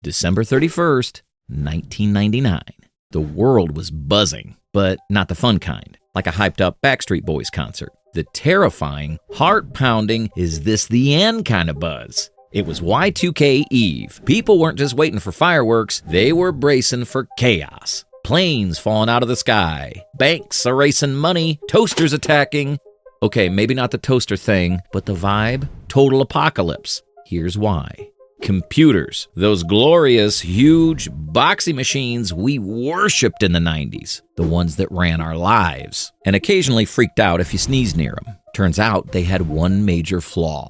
December 31st, 1999. The world was buzzing, but not the fun kind, like a hyped-up Backstreet Boys concert. The terrifying, heart-pounding, is this the end kind of buzz. It was Y2K Eve. People weren't just waiting for fireworks, they were bracing for chaos. Planes falling out of the sky, banks erasing money, toasters attacking. Okay, maybe not the toaster thing, but the vibe? Total apocalypse. Here's why. Computers, those glorious, huge, boxy machines we worshipped in the 90s, the ones that ran our lives, and occasionally freaked out if you sneezed near them. Turns out they had one major flaw.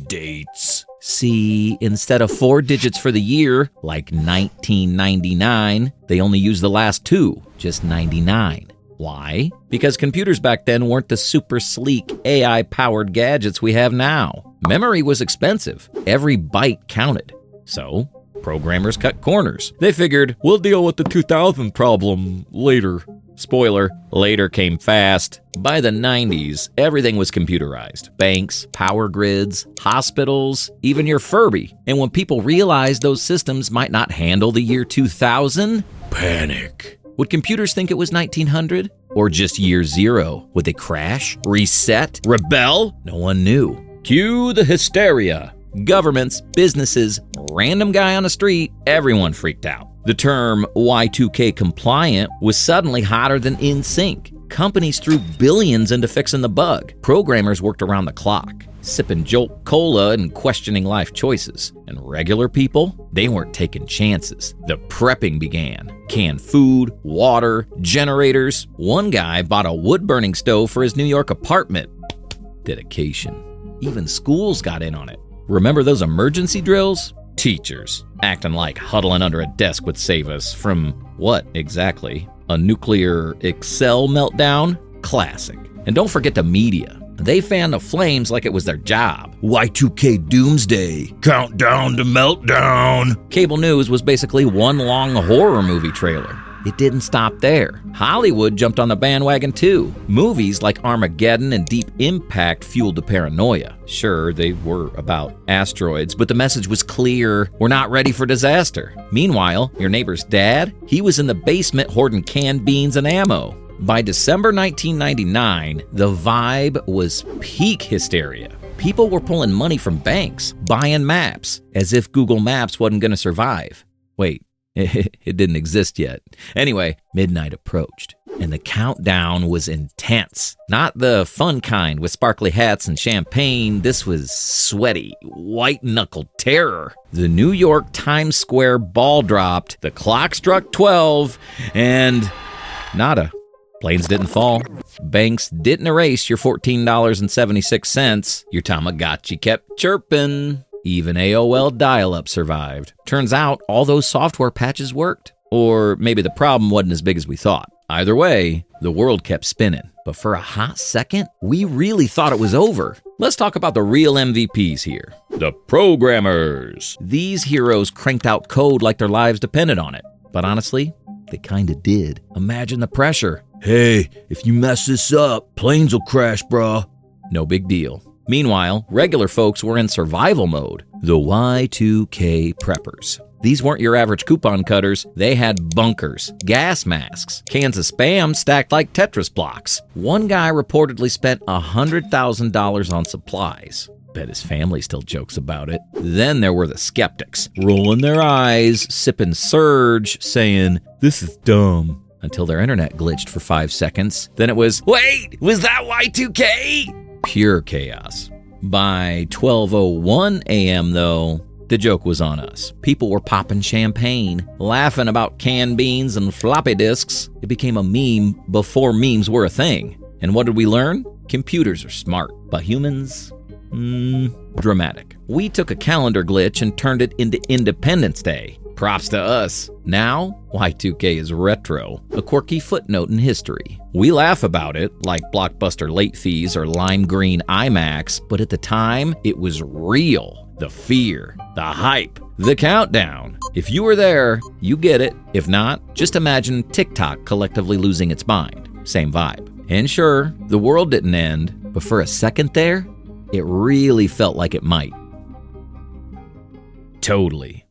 Dates. See, instead of 4 digits for the year, like 1999, they only used the last 2, just 99. Why? Because computers back then weren't the super sleek AI-powered gadgets we have now. Memory was expensive. Every byte counted. So, programmers cut corners. They figured, we'll deal with the 2000 problem later. Spoiler, later came fast. By the 90s, everything was computerized. Banks, power grids, hospitals, even your Furby. And when people realized those systems might not handle the year 2000, panic. Would computers think it was 1900? Or just year 0? Would they crash, reset, rebel? No one knew. Cue the hysteria. Governments, businesses, random guy on the street, everyone freaked out. The term Y2K compliant was suddenly hotter than in sync. Companies threw billions into fixing the bug. Programmers worked around the clock, sipping Jolt Cola and questioning life choices. And regular people, they weren't taking chances. The prepping began. Canned food, water, generators. One guy bought a wood-burning stove for his New York apartment. Dedication. Even schools got in on it. Remember those emergency drills? Teachers acting like huddling under a desk would save us from what exactly? A nuclear Excel meltdown? Classic. And don't forget the media. They fanned the flames like it was their job. Y2K Doomsday. Countdown to meltdown. Cable news was basically one long horror movie trailer. It didn't stop there. Hollywood jumped on the bandwagon too. Movies like Armageddon and Deep Impact fueled the paranoia. Sure, they were about asteroids, but the message was clear. We're not ready for disaster. Meanwhile, your neighbor's dad, he was in the basement hoarding canned beans and ammo. By December 1999, the vibe was peak hysteria. People were pulling money from banks, buying maps, as if Google Maps wasn't going to survive. Wait. It didn't exist yet. Anyway, midnight approached, and the countdown was intense. Not the fun kind with sparkly hats and champagne. This was sweaty, white-knuckled terror. The New York Times Square ball dropped, the clock struck 12, and nada. Planes didn't fall. Banks didn't erase your $14.76. Your Tamagotchi kept chirping. Even AOL dial-up survived. Turns out all those software patches worked. Or maybe the problem wasn't as big as we thought. Either way, the world kept spinning. But for a hot second, we really thought it was over. Let's talk about the real MVPs here. The programmers. These heroes cranked out code like their lives depended on it. But honestly, they kinda did. Imagine the pressure. Hey, if you mess this up, planes will crash, bruh. No big deal. Meanwhile, regular folks were in survival mode, the Y2K preppers. These weren't your average coupon cutters. They had bunkers, gas masks, cans of Spam stacked like Tetris blocks. One guy reportedly spent $100,000 on supplies. Bet his family still jokes about it. Then there were the skeptics, rolling their eyes, sipping Surge, saying, "This is dumb," until their internet glitched for 5 seconds. Then it was, "Wait, was that Y2K?" Pure chaos. By 12:01 a.m., though, the joke was on us. People were popping champagne, laughing about canned beans and floppy disks. It became a meme before memes were a thing. And what did we learn? Computers are smart, but humans? Dramatic. We took a calendar glitch and turned it into Independence Day. Props to us. Now, Y2K is retro, a quirky footnote in history. We laugh about it, like blockbuster late fees or lime green iMacs, but at the time, it was real. The fear, the hype, the countdown. If you were there, you get it. If not, just imagine TikTok collectively losing its mind. Same vibe. And sure, the world didn't end, but for a second there, it really felt like it might. Totally.